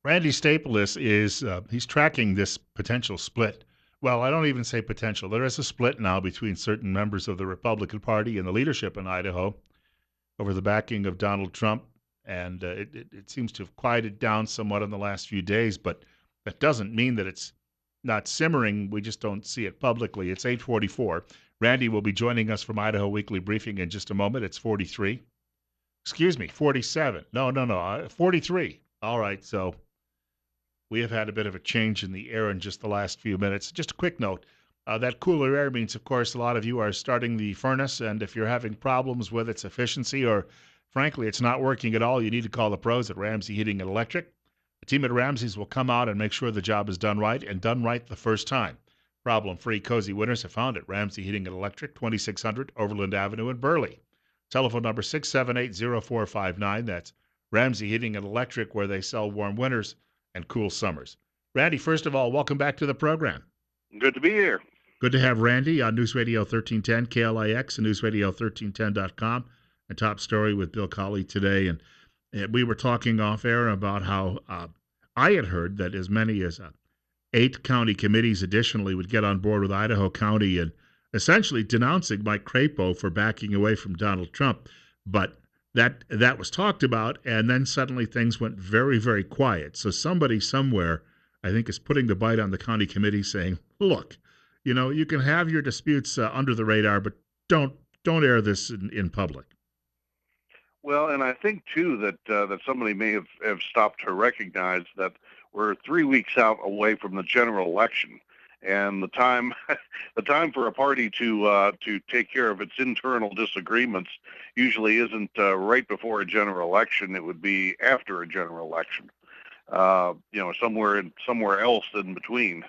Randy Stapilus is he's tracking this potential split. Well, I don't even say potential. There is a split now between certain members of the Republican Party and the leadership in Idaho over the backing of Donald Trump, and it seems to have quieted down somewhat in the last few days. But that doesn't mean that it's not simmering. We just don't see it publicly. It's 8:44. Randy will be joining us from Idaho Weekly Briefing in just a moment. It's 43. Excuse me, 47. No, 43. All right, so we have had a bit of a change in the air in just the last few minutes. Just a quick note. That cooler air means, of course, a lot of you are starting the furnace, and if you're having problems with its efficiency or, frankly, it's not working at all, you need to call the pros at Ramsey Heating and Electric. The team at Ramsey's will come out and make sure the job is done right and done right the first time. Problem-free, cozy winters are found at Ramsey Heating and Electric, 2600 Overland Avenue in Burley. Telephone number 678-0459. That's Ramsey Heating and Electric, where they sell warm winters and cool summers. Randy, first of all, welcome back to the program. Good to be here. Good to have Randy on News Radio 1310, KLIX, and newsradio1310.com. A top story with Bill Colley today. And we were talking off air about how I had heard that as many as 8 county committees additionally would get on board with Idaho County and essentially denouncing Mike Crapo for backing away from Donald Trump. But that was talked about, and then suddenly things went very, very quiet. So somebody somewhere, I think, is putting the bite on the county committee, saying, "Look, you can have your disputes under the radar, but don't air this in public." Well, and I think too that somebody may have stopped to recognize that we're 3 weeks out away from the general election, and the time the time for a party to take care of its internal disagreements usually isn't right before a general election. It would be after a general election, somewhere else in between.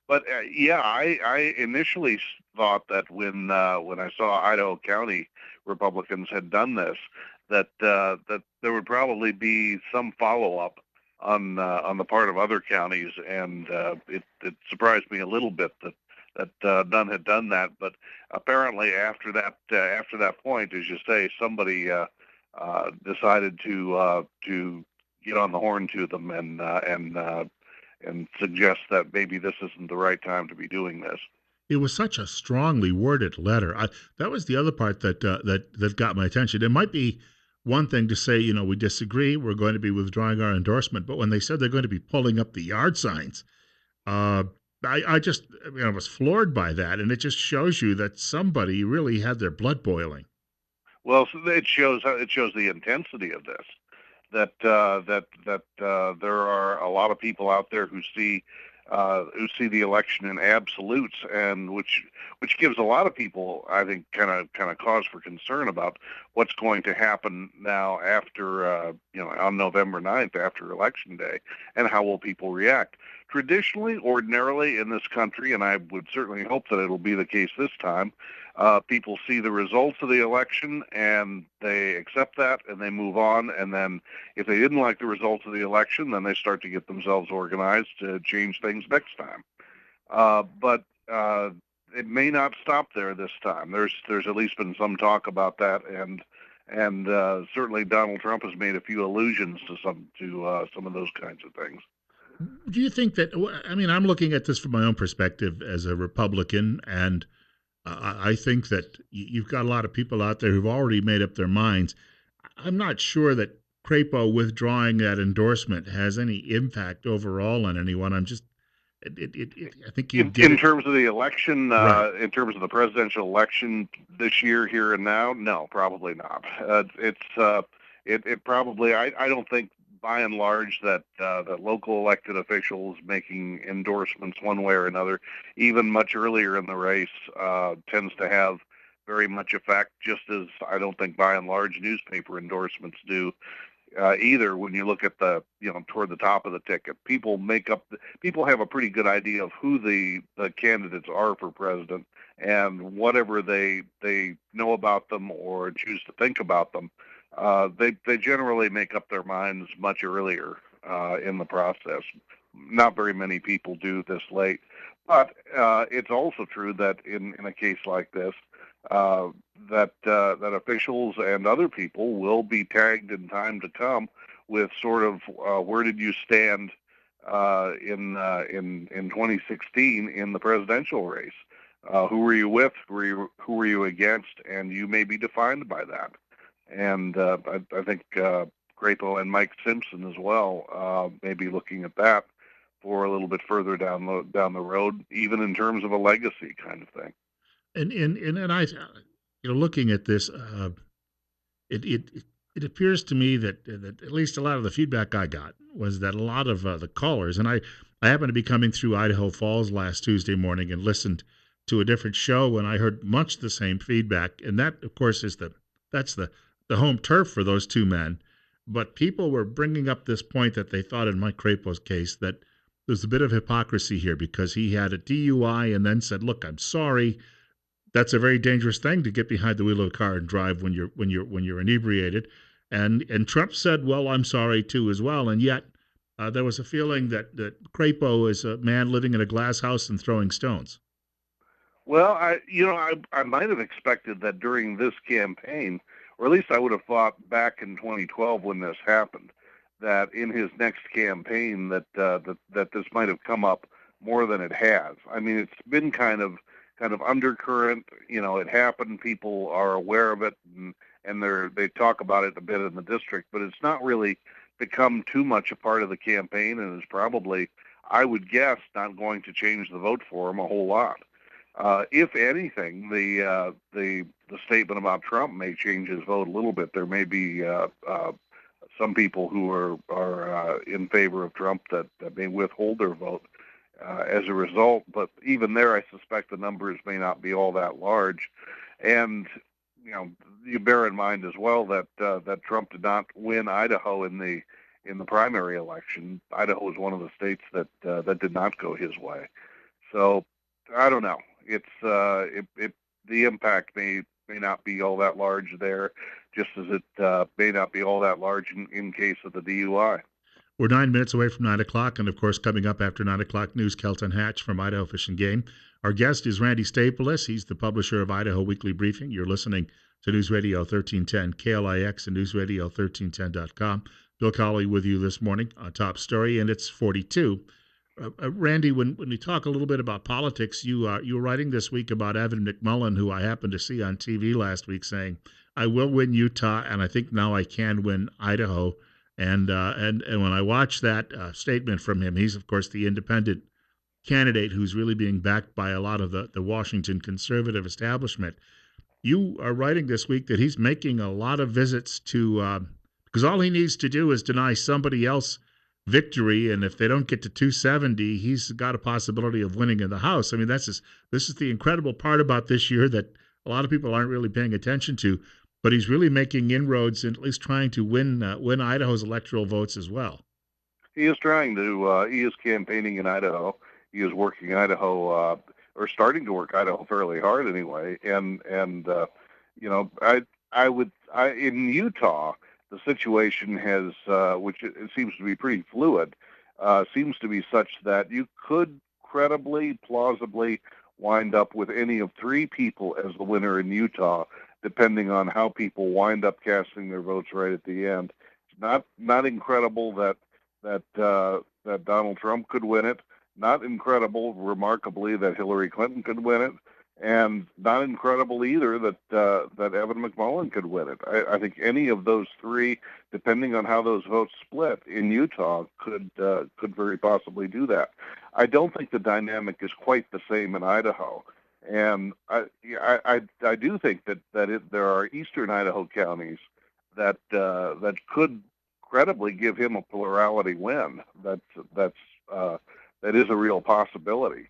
But yeah, I initially thought that when I saw Idaho County Republicans had done this, that there would probably be some follow up on the part of other counties, and it surprised me a little bit that none had done that. But apparently, after that point, as you say, somebody decided to get on the horn to them and suggest that maybe this isn't the right time to be doing this. It was such a strongly worded letter. That was the other part that got my attention. It might be one thing to say, we disagree, we're going to be withdrawing our endorsement, but when they said they're going to be pulling up the yard signs, uh, I was floored by that, and it just shows you that somebody really had their blood boiling. Well, so it shows the intensity of this. That there are a lot of people out there who see the election in absolutes, and which gives a lot of people, I think, kind of cause for concern about what's going to happen now after on November 9th, after Election Day, and how will people react. Traditionally, ordinarily in this country, and I would certainly hope that it'll be the case this time, people see the results of the election and they accept that and they move on. And then if they didn't like the results of the election, then they start to get themselves organized to change things next time. But it may not stop there this time. There's at least been some talk about that, and certainly Donald Trump has made a few allusions to some of those kinds of things. Do you think that, I mean, I'm looking at this from my own perspective as a Republican, and I think that you've got a lot of people out there who've already made up their minds. I'm not sure that Crapo withdrawing that endorsement has any impact overall on anyone. I think you get In it terms of the election, right. in terms of the presidential election this year, here and now, no, probably not. It probably, I don't think by and large that local elected officials making endorsements one way or another, even much earlier in the race, tends to have very much effect, just as I don't think by and large newspaper endorsements do either. When you look at toward the top of the ticket, people have a pretty good idea of who the candidates are for president, and whatever they know about them or choose to think about them, they generally make up their minds much earlier in the process. Not very many people do this late, but it's also true that in a case like this, that officials and other people will be tagged in time to come with sort of where did you stand in 2016 in the presidential race. Who were you with? Who were you against? And you may be defined by that. And I think Crapo and Mike Simpson as well may be looking at that for a little bit further down the road, even in terms of a legacy kind of thing. And I, looking at this, it appears to me that at least a lot of the feedback I got was that a lot of the callers, and I happened to be coming through Idaho Falls last Tuesday morning and listened to a different show, and I heard much the same feedback, and that of course is that's the home turf for those two men. But people were bringing up this point that they thought in Mike Crapo's case that there's a bit of hypocrisy here because he had a DUI and then said, "Look, I'm sorry." That's a very dangerous thing to get behind the wheel of a car and drive when you're inebriated. And Trump said, "Well, I'm sorry too as well." And yet there was a feeling that Crapo is a man living in a glass house and throwing stones. Well, I might have expected that during this campaign, or at least I would have thought back in 2012 when this happened, that in his next campaign that this might have come up more than it has. I mean, it's been kind of undercurrent. It happened. People are aware of it, and they talk about it a bit in the district, but it's not really become too much a part of the campaign, and is probably, I would guess, not going to change the vote for him a whole lot. If anything, the statement about Trump may change his vote a little bit. There may be some people who are in favor of Trump that may withhold their vote as a result. But even there, I suspect the numbers may not be all that large. And you bear in mind as well that that Trump did not win Idaho in the primary election. Idaho is one of the states that did not go his way. So I don't know. It's the impact may not be all that large there, just as it may not be all that large in case of the DUI. We're 9 minutes away from 9 o'clock, and of course, coming up after 9 o'clock news, Kelton Hatch from Idaho Fish and Game. Our guest is Randy Stapilus. He's the publisher of Idaho Weekly Briefing. You're listening to News Radio 1310 KLIX and newsradio1310.com. Bill Colley with you this morning on Top Story, and it's 42. Randy, when we talk a little bit about politics, you were writing this week about Evan McMullin, who I happened to see on TV last week, saying, "I will win Utah, and I think now I can win Idaho." And when I watch that statement from him, he's of course the independent candidate who's really being backed by a lot of the Washington conservative establishment. You are writing this week that he's making a lot of visits to because all he needs to do is deny somebody else victory, and if they don't get to 270, he's got a possibility of winning in the House. I mean, this is the incredible part about this year that a lot of people aren't really paying attention to. But he's really making inroads and at least trying to win Idaho's electoral votes as well. He is trying to. He is campaigning in Idaho. He is working Idaho, or starting to work Idaho fairly hard anyway. And in Utah, the situation has, which it seems to be pretty fluid, seems to be such that you could credibly, plausibly wind up with any of three people as the winner in Utah, depending on how people wind up casting their votes right at the end. It's not incredible that Donald Trump could win it. Not incredible, remarkably, that Hillary Clinton could win it, and not incredible either that Evan McMullin could win it. I think any of those three, depending on how those votes split in Utah, could very possibly do that. I don't think the dynamic is quite the same in Idaho. And I do think that there are eastern Idaho counties that could credibly give him a plurality win. That is a real possibility.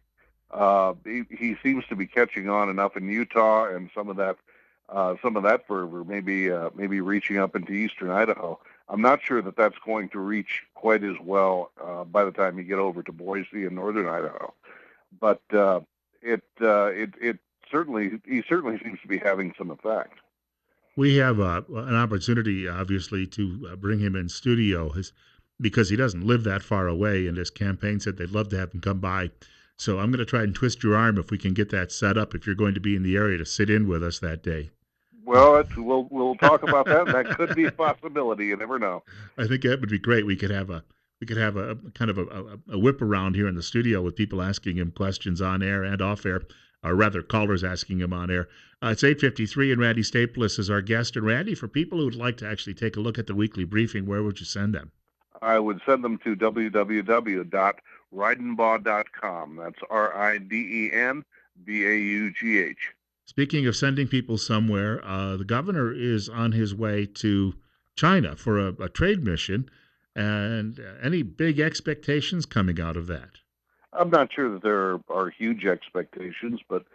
He seems to be catching on enough in Utah, and some of that fervor maybe reaching up into eastern Idaho. I'm not sure that that's going to reach quite as well by the time you get over to Boise and northern Idaho, but. He certainly seems to be having some effect. We have an opportunity, obviously, to bring him in studio because he doesn't live that far away, and his campaign said they'd love to have him come by. So I'm going to try and twist your arm if we can get that set up if you're going to be in the area to sit in with us that day. Well, we'll talk about that. That could be a possibility. You never know. I think that would be great. We could have a kind of a whip around here in the studio with people asking him questions on air and off air, or rather callers asking him on air. It's 8:53, and Randy Stapilus is our guest. And Randy, for people who would like to actually take a look at the weekly briefing, where would you send them? I would send them to www.ridenbaugh.com. That's RIDENBAUGH. Speaking of sending people somewhere, the governor is on his way to China for a trade mission. And any big expectations coming out of that? I'm not sure that there are huge expectations, but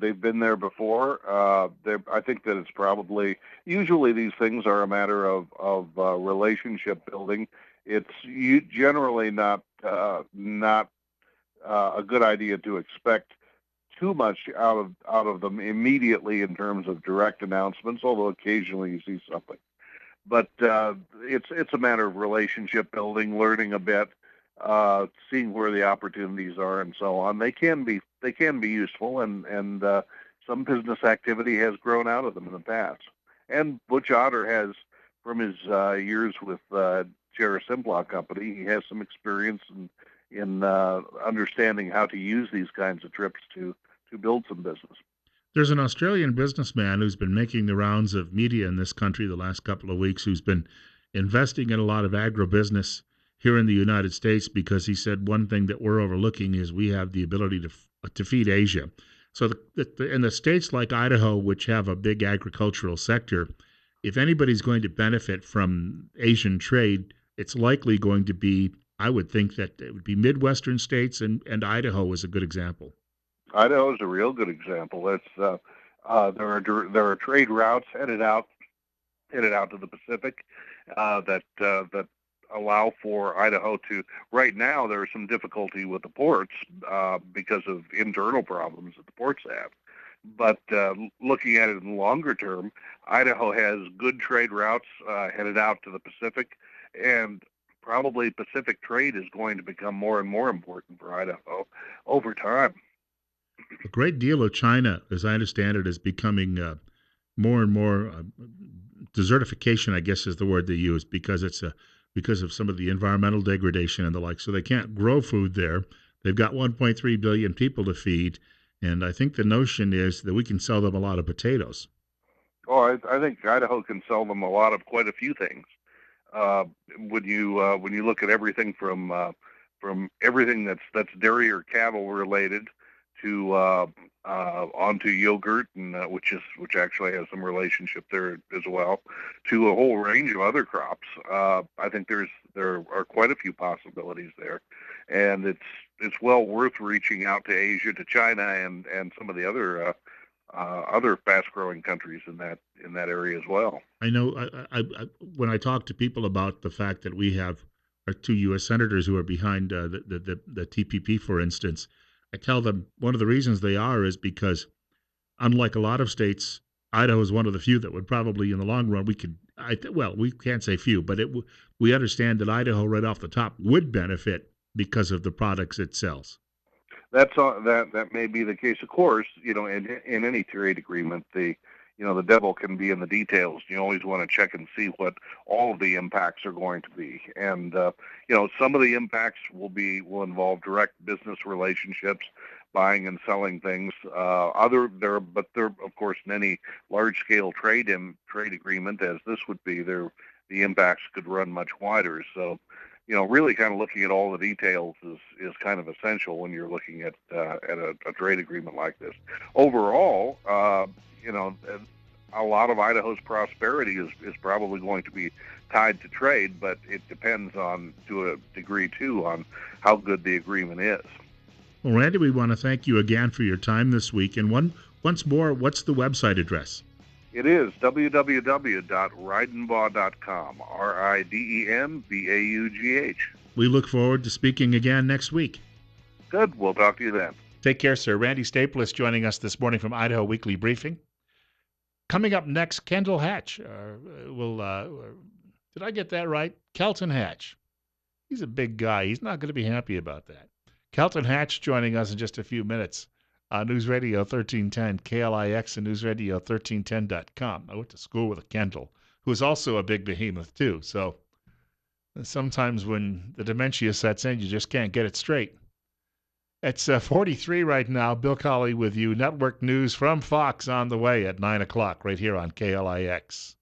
they've been there before. I think that it's probably usually these things are a matter of relationship building. It's generally not a good idea to expect too much out of them immediately in terms of direct announcements. Although occasionally you see something, but it's a matter of relationship building, learning a bit, seeing where the opportunities are, and so on. They can be useful, and some business activity has grown out of them in the past. And Butch Otter has, from his years with Jarrah Simplot Company, he has some experience in understanding how to use these kinds of trips to build some business. There's an Australian businessman who's been making the rounds of media in this country the last couple of weeks who's been investing in a lot of agribusiness here in the United States because he said one thing that we're overlooking is we have the ability to feed Asia. So in the states like Idaho, which have a big agricultural sector, if anybody's going to benefit from Asian trade, it's likely going to be, I would think that it would be Midwestern states, and Idaho is a good example. Idaho is a real good example. There are trade routes headed out to the Pacific that allow for Idaho to. Right now, there is some difficulty with the ports because of internal problems that the ports have. But looking at it in the longer term, Idaho has good trade routes headed out to the Pacific, and probably Pacific trade is going to become more and more important for Idaho over time. A great deal of China, as I understand it, is becoming more and more desertification, I guess is the word they use, because of some of the environmental degradation and the like. So they can't grow food there. They've got 1.3 billion people to feed, and I think the notion is that we can sell them a lot of potatoes. Oh, I think Idaho can sell them quite a few things. Uh, when you look at everything from everything that's dairy or cattle related to onto yogurt, and which actually has some relationship there as well, to a whole range of other crops. I think there are quite a few possibilities there, and it's well worth reaching out to Asia, to China, and some of the other fast-growing countries in that area as well. I know when I talk to people about the fact that we have our two U.S. senators who are behind the TPP, for instance, I tell them one of the reasons they are is because, unlike a lot of states, Idaho is one of the few that would probably, in the long run, we can't say few, but we understand that Idaho, right off the top, would benefit because of the products it sells. That may be the case. Of course, in any trade agreement, the devil can be in the details. You always want to check and see what all of the impacts are going to be, and some of the impacts will involve direct business relationships, buying and selling things. But there, of course, in any large scale trade agreement, as this would be, the impacts could run much wider. So, really kind of looking at all the details is kind of essential when you're looking at a trade agreement like this. Overall, a lot of Idaho's prosperity is probably going to be tied to trade, but it depends to a degree too, on how good the agreement is. Well, Randy, we want to thank you again for your time this week. And once more, what's the website address? It is www.ridenbaugh.com, RIDENBAUGH. We look forward to speaking again next week. Good. We'll talk to you then. Take care, sir. Randy Stapilus joining us this morning from Idaho Weekly Briefing. Coming up next, Kendall Hatch. Did I get that right? Kelton Hatch. He's a big guy. He's not going to be happy about that. Kelton Hatch joining us in just a few minutes News Radio 1310, KLIX, and newsradio1310.com. I went to school with a Kendall, who is also a big behemoth, too. So sometimes when the dementia sets in, you just can't get it straight. It's 43 right now. Bill Colley with you. Network news from Fox on the way at 9 o'clock right here on KLIX.